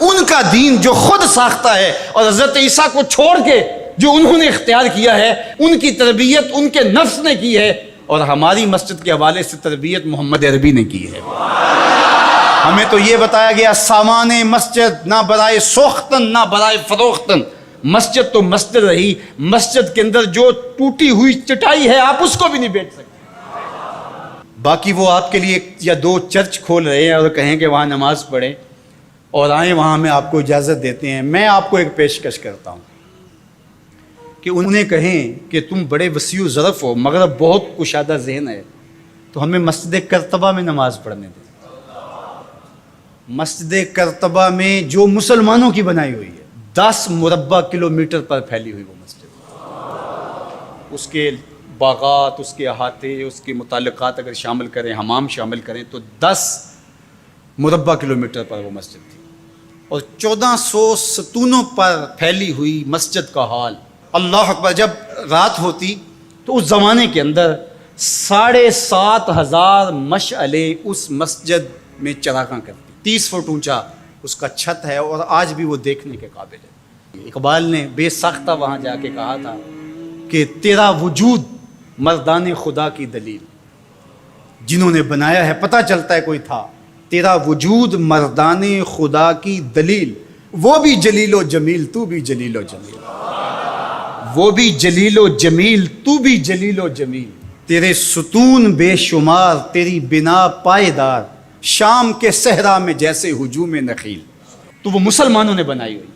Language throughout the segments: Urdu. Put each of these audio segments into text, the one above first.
ان کا دین جو خود ساختہ ہے، اور حضرت عیسیٰ کو چھوڑ کے جو انہوں نے اختیار کیا ہے، ان کی تربیت ان کے نفس نے کی ہے، اور ہماری مسجد کے حوالے سے تربیت محمد عربی نے کی ہے۔ ہمیں تو یہ بتایا گیا سامان مسجد نہ برائے سوختن نہ برائے فروختن، مسجد تو مسجد رہی، مسجد کے اندر جو ٹوٹی ہوئی چٹائی ہے آپ اس کو بھی نہیں بیچ سکتے۔ باقی وہ آپ کے لیے یا دو چرچ کھول رہے ہیں اور کہیں کہ وہاں نماز پڑھیں اور آئیں، وہاں میں آپ کو اجازت دیتے ہیں۔ میں آپ کو ایک پیشکش کرتا ہوں کہ انہیں کہیں کہ تم بڑے وسیع و ظرف ہو مگر اب بہت کشادہ ذہن ہے، تو ہمیں مسجد کرتبہ میں نماز پڑھنے دیں۔ مسجد کرتبہ میں جو مسلمانوں کی بنائی ہوئی ہے، 10 مربع کلومیٹر پر پھیلی ہوئی وہ مسجد، اس کے باغات، اس کے احاطے، اس کے متعلقات اگر شامل کریں، حمام شامل کریں تو 10 مربع کلومیٹر پر وہ مسجد تھی، اور 1400 ستونوں پر پھیلی ہوئی مسجد کا حال۔ اللہ اکبر، جب رات ہوتی تو اس زمانے کے اندر 7,500 مشعلیں اس مسجد میں چراغاں کرتی، 30 فٹ اونچا اس کا چھت ہے، اور آج بھی وہ دیکھنے کے قابل ہے۔ اقبال نے بے ساختہ وہاں جا کے کہا تھا کہ تیرا وجود مردان خدا کی دلیل، جنہوں نے بنایا ہے پتہ چلتا ہے کوئی تھا، تیرا وجود مردان خدا کی دلیل، وہ بھی جلیل و جمیل تو بھی جلیل و جمیل، وہ بھی جلیل و جمیل تو بھی جلیل و جمیل، تیرے ستون بے شمار تیری بنا پائیدار، شام کے صحرا میں جیسے ہجوم نخیل۔ تو وہ مسلمانوں نے بنائی ہوئی،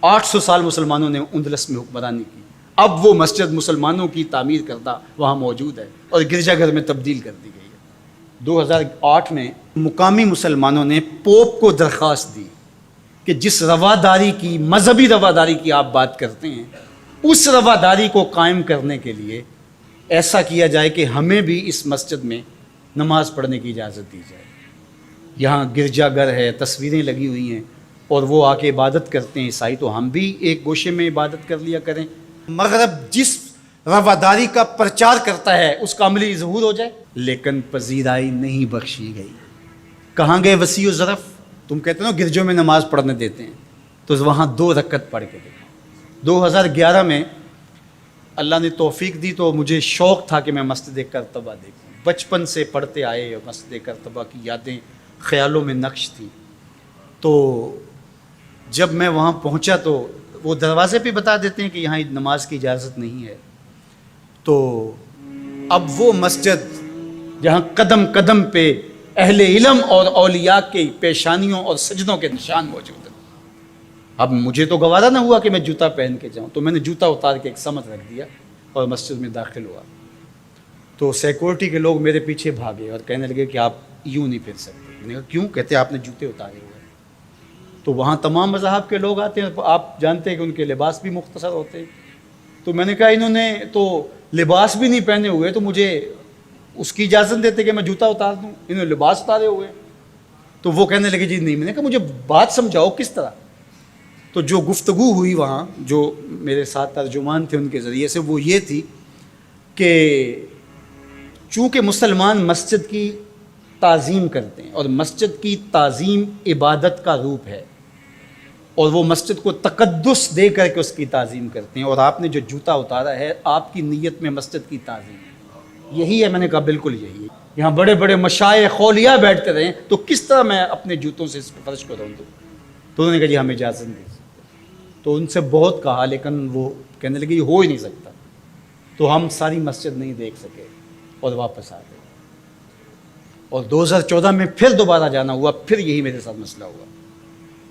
800 سال مسلمانوں نے اندلس میں حکمرانی کی، اب وہ مسجد مسلمانوں کی تعمیر کردہ وہاں موجود ہے اور گرجا گھر میں تبدیل کر دی گئی ہے۔ 2008 میں مقامی مسلمانوں نے پوپ کو درخواست دی کہ جس رواداری کی، مذہبی رواداری کی آپ بات کرتے ہیں، اس رواداری کو قائم کرنے کے لیے ایسا کیا جائے کہ ہمیں بھی اس مسجد میں نماز پڑھنے کی اجازت دی جائے۔ یہاں گرجا گھر ہے، تصویریں لگی ہوئی ہیں، اور وہ آ کے عبادت کرتے ہیں عیسائی، تو ہم بھی ایک گوشے میں عبادت کر لیا کریں۔ مغرب جس رواداری کا پرچار کرتا ہے اس کا عملی ظہور ہو جائے، لیکن پذیرائی نہیں بخشی گئی۔ کہاں گئے وسیع و ظرف؟ تم کہتے ہو گرجوں میں نماز پڑھنے دیتے ہیں، تو وہاں 2 رکعت پڑھ کے دیکھو۔ 2011 میں اللہ نے توفیق دی تو مجھے شوق تھا کہ میں مسجد کرتبہ دیکھوں، بچپن سے پڑھتے آئے، اور مسجد کرتبہ کی یادیں خیالوں میں نقش تھی۔ تو جب میں وہاں پہنچا تو وہ دروازے پہ بتا دیتے ہیں کہ یہاں نماز کی اجازت نہیں ہے، تو اب وہ مسجد جہاں قدم قدم پہ اہل علم اور اولیاء کے پیشانیوں اور سجدوں کے نشان موجود ہیں، اب مجھے تو گوارا نہ ہوا کہ میں جوتا پہن کے جاؤں، تو میں نے جوتا اتار کے ایک سمت رکھ دیا اور مسجد میں داخل ہوا۔ تو سیکورٹی کے لوگ میرے پیچھے بھاگے اور کہنے لگے کہ آپ یوں نہیں پھر سکتے۔ میں نے کہا کیوں؟ کہتے آپ نے جوتے اتارے ہوئے۔ تو وہاں تمام مذاہب کے لوگ آتے ہیں، آپ جانتے ہیں کہ ان کے لباس بھی مختصر ہوتے ہیں، تو میں نے کہا انہوں نے تو لباس بھی نہیں پہنے ہوئے، تو مجھے اس کی اجازت دیتے کہ میں جوتا اتار دوں، انہوں نے لباس اتارے ہوئے۔ تو وہ کہنے لگے جی نہیں۔ میں نے کہا مجھے بات سمجھاؤ کس طرح۔ تو جو گفتگو ہوئی وہاں، جو میرے ساتھ ترجمان تھے ان کے ذریعے سے، وہ یہ تھی کہ چونکہ مسلمان مسجد کی تعظیم کرتے ہیں، اور مسجد کی تعظیم عبادت کا روپ ہے، اور وہ مسجد کو تقدس دے کر کے اس کی تعظیم کرتے ہیں، اور آپ نے جو جوتا اتارا ہے آپ کی نیت میں مسجد کی تعظیم ہے، یہی ہے۔ میں نے کہا بالکل یہی ہے۔ یہاں بڑے بڑے مشائخ اولیاء بیٹھتے رہیں تو کس طرح میں اپنے جوتوں سے اس پہ فرش کو رون دوں؟ تو انہوں نے کہا جی ہمیں اجازت نہیں دے سکتے۔ تو ان سے بہت کہا، لیکن وہ کہنے لگے یہ ہو ہی نہیں سکتا۔ تو ہم ساری مسجد نہیں دیکھ سکے اور واپس آ گئے، اور 2014 میں پھر دوبارہ جانا ہوا، پھر یہی میرے ساتھ مسئلہ ہوا۔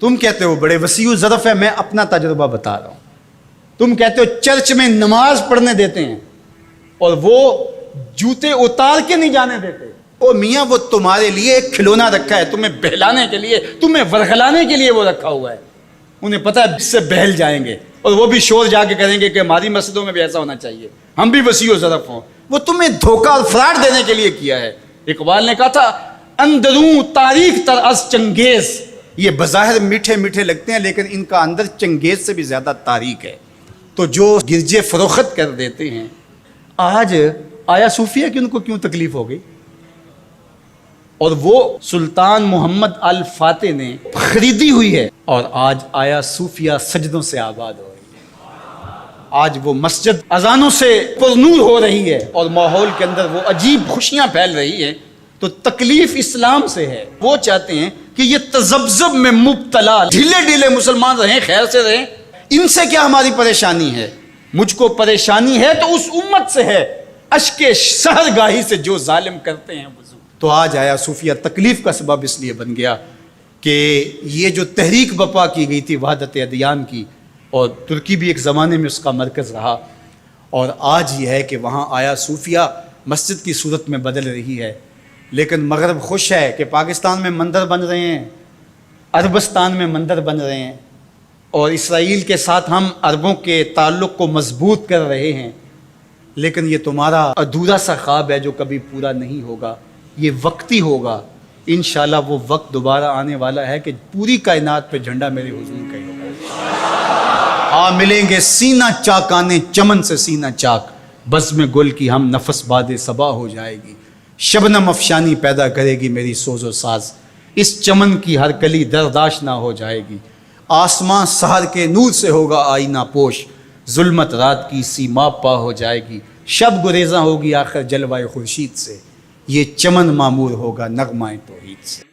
تم کہتے ہو بڑے وسیع و ظرف ہے، میں اپنا تجربہ بتا رہا ہوں۔ تم کہتے ہو چرچ میں نماز پڑھنے دیتے ہیں اور وہ جوتے اتار کے نہیں جانے دیتے۔ او میاں، وہ تمہارے لیے ایک کھلونا رکھا ہے، تمہیں بہلانے کے لیے، تمہیں ورغلانے کے لیے وہ رکھا ہوا ہے۔ انہیں پتہ ہے اس سے بہل جائیں گے، اور وہ بھی شور جا کے کریں گے کہ ہماری مسجدوں میں بھی ایسا ہونا چاہیے، ہم بھی وسیع و ظرف ہوں۔ وہ تمہیں دھوکہ اور فراڈ دینے کے لیے کیا ہے۔ اقبال نے کہا تھا اندروں تاریخ تر از چنگیز، یہ بظاہر میٹھے میٹھے لگتے ہیں لیکن ان کا اندر چنگیز سے بھی زیادہ تاریخ ہے۔ تو جو گرجے فروخت کر دیتے ہیں، آج آیا صوفیہ کہ ان کو کیوں تکلیف ہو گئی؟ اور وہ سلطان محمد الفاتح نے خریدی ہوئی ہے، اور آج آیا صوفیہ سجدوں سے آباد ہو رہی ہے۔ آج وہ مسجد اذانوں سے پرنور ہو رہی ہے اور ماحول کے اندر وہ عجیب خوشیاں پھیل رہی ہیں۔ تو تکلیف اسلام سے ہے، وہ چاہتے ہیں کہ یہ تذبذب میں مبتلا ڈھیلے ڈھیلے مسلمان رہیں، خیر سے رہیں، ان سے کیا ہماری پریشانی ہے؟ مجھ کو پریشانی ہے تو اس امت سے ہے، اشک سحرگاہی سے جو ظالم کرتے ہیں وضو۔ تو آج آیا صوفیہ تکلیف کا سبب اس لیے بن گیا کہ یہ جو تحریک بپا کی گئی تھی وحدت ادیان کی، اور ترکی بھی ایک زمانے میں اس کا مرکز رہا، اور آج یہ ہے کہ وہاں آیا صوفیہ مسجد کی صورت میں بدل رہی ہے۔ لیکن مغرب خوش ہے کہ پاکستان میں مندر بن رہے ہیں، عربستان میں مندر بن رہے ہیں، اور اسرائیل کے ساتھ ہم عربوں کے تعلق کو مضبوط کر رہے ہیں، لیکن یہ تمہارا ادھورا سا خواب ہے جو کبھی پورا نہیں ہوگا، یہ وقتی ہوگا۔ انشاءاللہ وہ وقت دوبارہ آنے والا ہے کہ پوری کائنات پہ جھنڈا میرے حضور کا ہی ہوگا۔ ملیں گے سینہ چاکانے چمن سے سینہ چاک، بزم گل کی ہم نفس باد صبا ہو جائے گی، شبنم افشانی پیدا کرے گی میری سوز و ساز، اس چمن کی ہر کلی درداش نہ ہو جائے گی، آسمان سحر کے نور سے ہوگا آئینہ پوش، ظلمت رات کی سیما پا ہو جائے گی، شب گریزاں ہوگی آخر جلوہ خورشید سے، یہ چمن معمور ہوگا نغمہ توحید سے۔